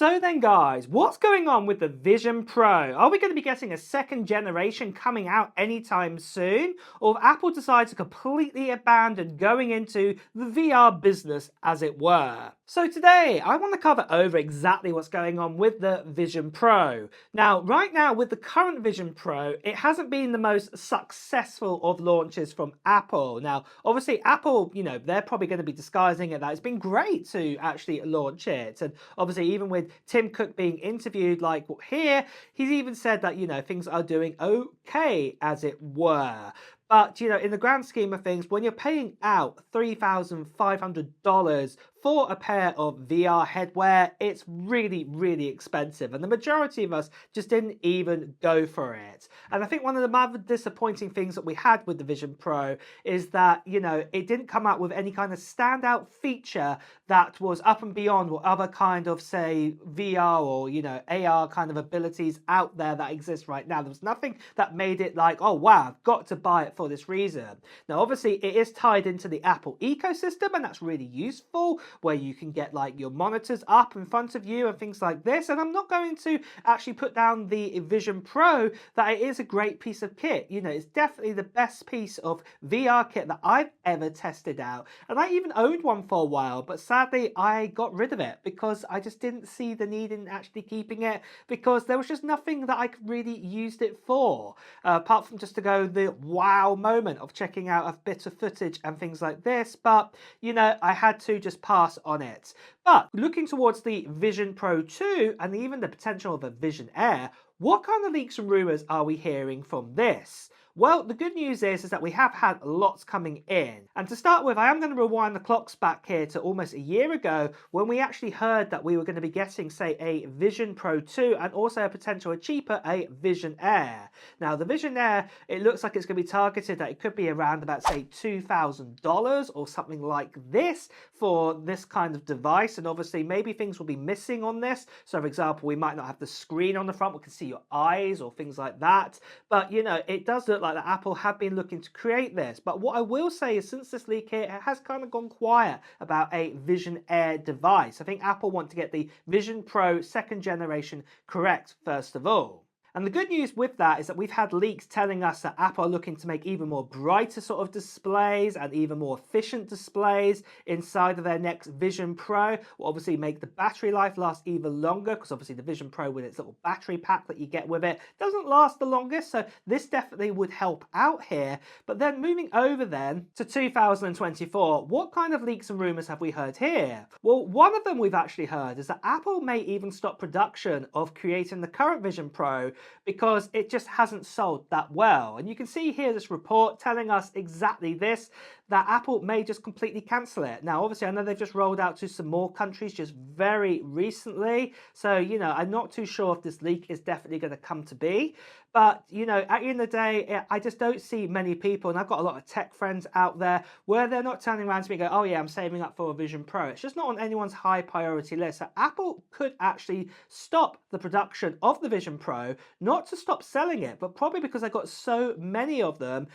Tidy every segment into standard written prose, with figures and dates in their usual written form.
So then guys, what's going on with the Vision Pro? Are we going to be getting a second generation coming out anytime soon? Or have Apple decided to completely abandon going into the VR business as it were? So today, I want to cover over exactly what's going on with the Vision Pro. Now, right now with the current Vision Pro, it hasn't been the most successful of launches from Apple. Now, obviously Apple, they're probably going to be disguising it that it's been great to actually launch it. And obviously even with Tim Cook being interviewed like here, he's even said that, things are doing okay, as it were. But, in the grand scheme of things, when you're paying out $3,500 for a pair of VR headwear, it's really, really expensive. And the majority of us just didn't even go for it. And I think one of the other disappointing things that we had with the Vision Pro is that, it didn't come out with any kind of standout feature that was up and beyond what other kind of, say, VR or, AR kind of abilities out there that exist right now. There was nothing that made it like, oh, wow, I've got to buy it for this reason. Now, obviously, it is tied into the Apple ecosystem, and that's really useful, where you can get like your monitors up in front of you and things like this. And I'm not going to actually put down the Vision Pro that it is a great piece of kit. It's definitely the best piece of VR kit that I've ever tested out. And I even owned one for a while, but sadly I got rid of it because I just didn't see the need in actually keeping it, because there was just nothing that I could really use it for, apart from just to go the wow moment of checking out a bit of footage and things like this. But I had to just pass on it. But looking towards the Vision Pro 2 and even the potential of a Vision Air, what kind of leaks and rumours are we hearing from this? Well, the good news is that we have had lots coming in. And to start with, I am going to rewind the clocks back here to almost a year ago when we actually heard that we were going to be getting, say, a Vision Pro 2 and also a potential cheaper, a Vision Air. Now, the Vision Air, it looks like it's going to be targeted that it could be around about, say, $2,000 or something like this for this kind of device. And obviously, maybe things will be missing on this. So, for example, we might not have the screen on the front. We can see your eyes or things like that. But, it does look like that Apple have been looking to create this. But what I will say is, since this leak here, it has kind of gone quiet about a Vision Air device. I think Apple want to get the Vision Pro second generation correct first of all. And the good news with that is that we've had leaks telling us that Apple are looking to make even more brighter sort of displays and even more efficient displays inside of their next Vision Pro. Will obviously make the battery life last even longer, because obviously the Vision Pro with its little battery pack that you get with it doesn't last the longest. So this definitely would help out here. But then moving over then to 2024, what kind of leaks and rumors have we heard here? Well, one of them we've actually heard is that Apple may even stop production of creating the current Vision Pro because it just hasn't sold that well. And you can see here this report telling us exactly this, that Apple may just completely cancel it. Now, obviously, I know they've just rolled out to some more countries just very recently. So, I'm not too sure if this leak is definitely going to come to be. But, at the end of the day, I just don't see many people, and I've got a lot of tech friends out there, where they're not turning around to me and go, oh yeah, I'm saving up for a Vision Pro. It's just not on anyone's high priority list. So Apple could actually stop the production of the Vision Pro, not to stop selling it, but probably because they've got so many of them,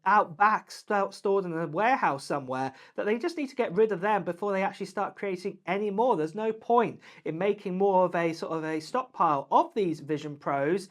out back, stored in a warehouse somewhere, that they just need to get rid of them before they actually start creating any more. There's no point in making more of a sort of a stockpile of these Vision Pros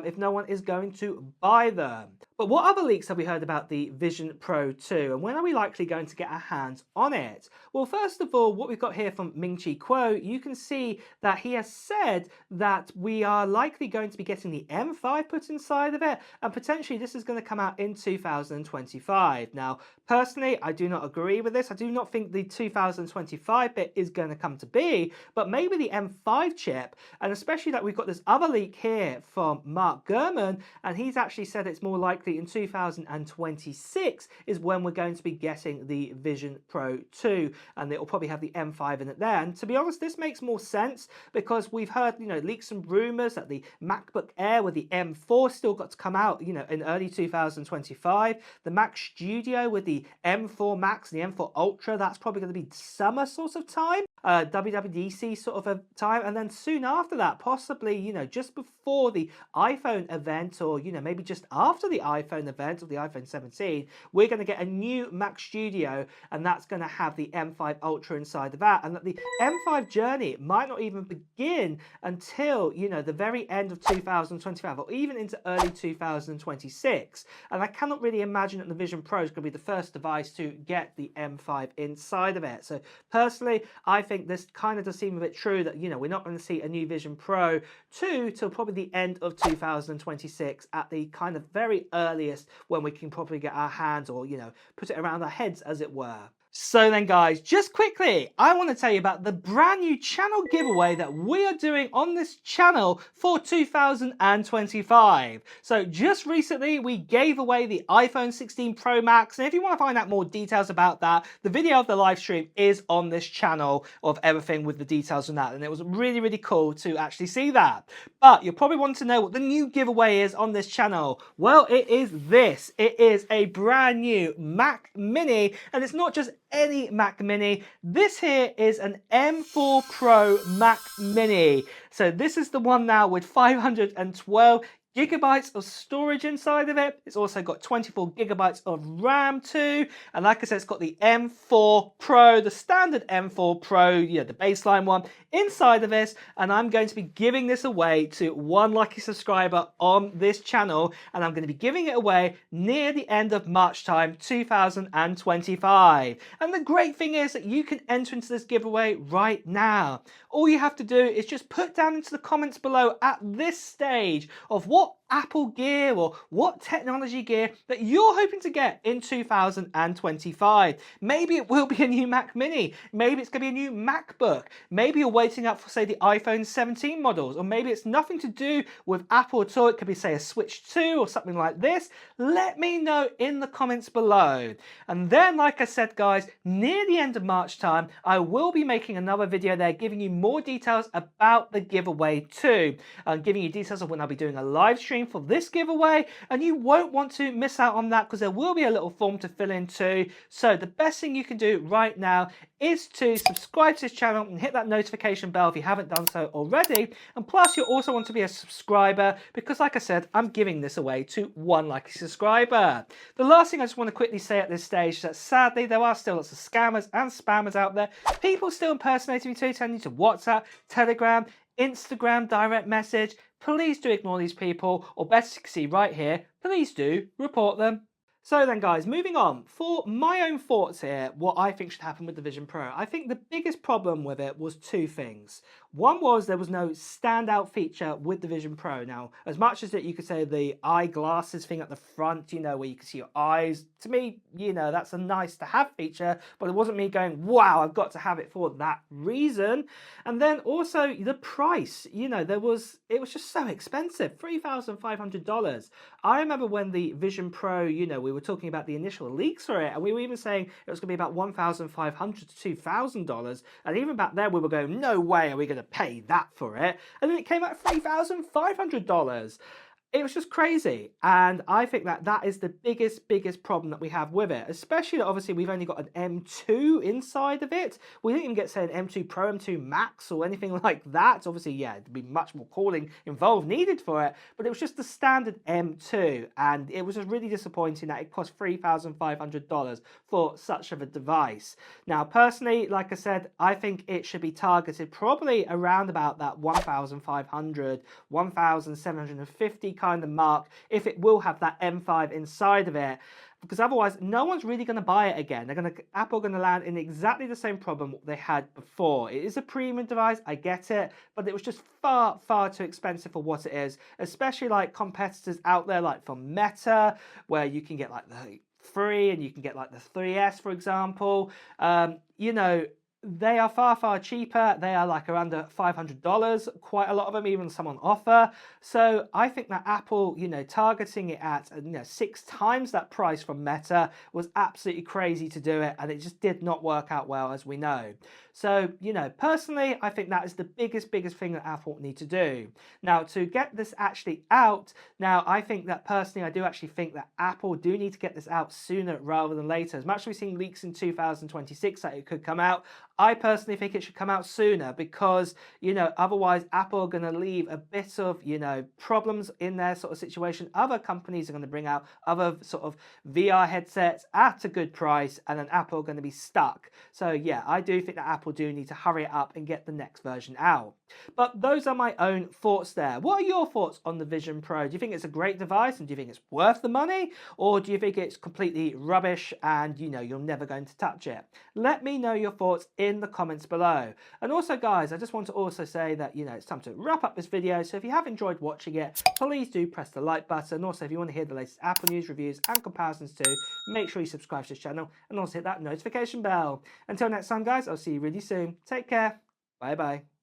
if no one is going to buy them. But what other leaks have we heard about the Vision Pro 2, and when are we likely going to get our hands on it? Well, first of all, what we've got here from Ming-Chi Kuo, you can see that he has said that we are likely going to be getting the M5 put inside of it, and potentially this is going to come out in 2025. Now, personally, I do not agree with this. I do not think the 2025 bit is going to come to be, but maybe the M5 chip, and especially that we've got this other leak here from Mark Gurman, and he's actually said it's more likely in 2026 is when we're going to be getting the Vision Pro 2, and it will probably have the M5 in it there. And to be honest, this makes more sense because we've heard, leaks and rumors that the MacBook Air with the M4 still got to come out, in early 2025. The Mac Studio with the M4 Max and the M4 Ultra, that's probably going to be summer sort of time. WWDC sort of a time, and then soon after that, possibly, just before the iPhone event, or, maybe just after the iPhone event of the iPhone 17, we're going to get a new Mac Studio, and that's going to have the M5 Ultra inside of that, and that the M5 journey might not even begin until, you know, the very end of 2025 or even into early 2026. And I cannot really imagine that the Vision Pro is going to be the first device to get the M5 inside of it. So personally, I think this kind of does seem a bit true that, you know, we're not going to see a new Vision Pro 2 till probably the end of 2026 at the kind of very earliest, when we can probably get our hands, or, you know, put it around our heads, as it were. So then guys, just quickly, I want to tell you about the brand new channel giveaway that we are doing on this channel for 2025. So just recently, we gave away the iPhone 16 Pro Max, and if you want to find out more details about that, the video of the live stream is on this channel of everything with the details on that, and it was really, really cool to actually see that. But you'll probably want to know what the new giveaway is on this channel. Well, it is this. It is a brand new Mac Mini, and it's not just any Mac Mini. This here is an M4 Pro Mac Mini. So this is the one now with 512 gigabytes of storage inside of it. It's also got 24 gigabytes of RAM too. And like I said, it's got the M4 Pro, the standard M4 Pro, you know, the baseline one inside of this. And I'm going to be giving this away to one lucky subscriber on this channel. And I'm going to be giving it away near the end of March time, 2025. And the great thing is that you can enter into this giveaway right now. All you have to do is just put down into the comments below at this stage of what Apple gear or what technology gear that you're hoping to get in 2025. Maybe it will be a new Mac Mini. Maybe it's going to be a new MacBook. Maybe you're waiting up for, say, the iPhone 17 models, or maybe it's nothing to do with Apple at all. It could be, say, a Switch 2 or something like this. Let me know in the comments below. And then, like I said, guys, near the end of March time, I will be making another video there giving you more details about the giveaway too. I'm giving you details of when I'll be doing a live stream for this giveaway, and you won't want to miss out on that because there will be a little form to fill in too. So the best thing you can do right now is to subscribe to this channel and hit that notification bell if you haven't done so already. And plus, you also want to be a subscriber because, like I said, I'm giving this away to one lucky subscriber. The last thing I just want to quickly say at this stage is that sadly there are still lots of scammers and spammers out there. People still impersonating me too, telling you to WhatsApp, Telegram, Instagram, direct message. Please do ignore these people, or better you can see right here, please do report them. So then guys, moving on, for my own thoughts here, what I think should happen with the Vision Pro, I think the biggest problem with it was two things. One was there was no standout feature with the Vision Pro. Now, as much as that you could say the eyeglasses thing at the front, you know, where you can see your eyes, to me, you know, that's a nice to have feature, but it wasn't me going, wow, I've got to have it for that reason. And then also the price, you know, it was just so expensive, $3,500. I remember when the Vision Pro, you know, we were talking about the initial leaks for it, and we were even saying it was going to be about $1,500 to $2,000, and even back then we were going, no way are we going to pay that for it, and then it came out at $3,500. It was just crazy, and I think that that is the biggest problem that we have with it, especially that obviously we've only got an M2 inside of it. We didn't even get, say, an M2 Pro, M2 Max or anything like that. Obviously, yeah, there'd be much more cooling involved needed for it, but it was just the standard M2, and it was just really disappointing that it cost $3,500 for such of a device. Now, personally, like I said, I think it should be targeted probably around about that $1,500, $1,750 kind of mark, if it will have that M5 inside of it, because otherwise no one's really going to buy it again. Apple are going to land in exactly the same problem they had before. It is a premium device, I get it, but it was just far too expensive for what it is, especially like competitors out there like from Meta, where you can get like the 3 and you can get like the 3S, for example. You know, they are far cheaper. They are like around $500, quite a lot of them, even some on offer. So I think that Apple, you know, targeting it at, you know, 6 times that price from Meta was absolutely crazy to do it, and it just did not work out well, as we know. So, you know, personally, I think that is the biggest thing that Apple need to do. Now, to get this actually out, now I think that personally, I do actually think that Apple do need to get this out sooner rather than later. As much as we've seen leaks in 2026 that it could come out, I personally think it should come out sooner because, you know, otherwise Apple are going to leave a bit of, you know, problems in their sort of situation. Other companies are going to bring out other sort of VR headsets at a good price, and then Apple are going to be stuck. So yeah, I do think that Apple do need to hurry it up and get the next version out. But those are my own thoughts there. What are your thoughts on the Vision Pro? Do you think it's a great device and do you think it's worth the money? Or do you think it's completely rubbish and, you know, you're never going to touch it? Let me know your thoughts in the comments below. And also, guys, I just want to also say that, you know, it's time to wrap up this video. So if you have enjoyed watching it, please do press the like button. Also, if you want to hear the latest Apple news, reviews and comparisons too, make sure you subscribe to this channel and also hit that notification bell. Until next time, guys, I'll see you really soon. Take care. Bye bye.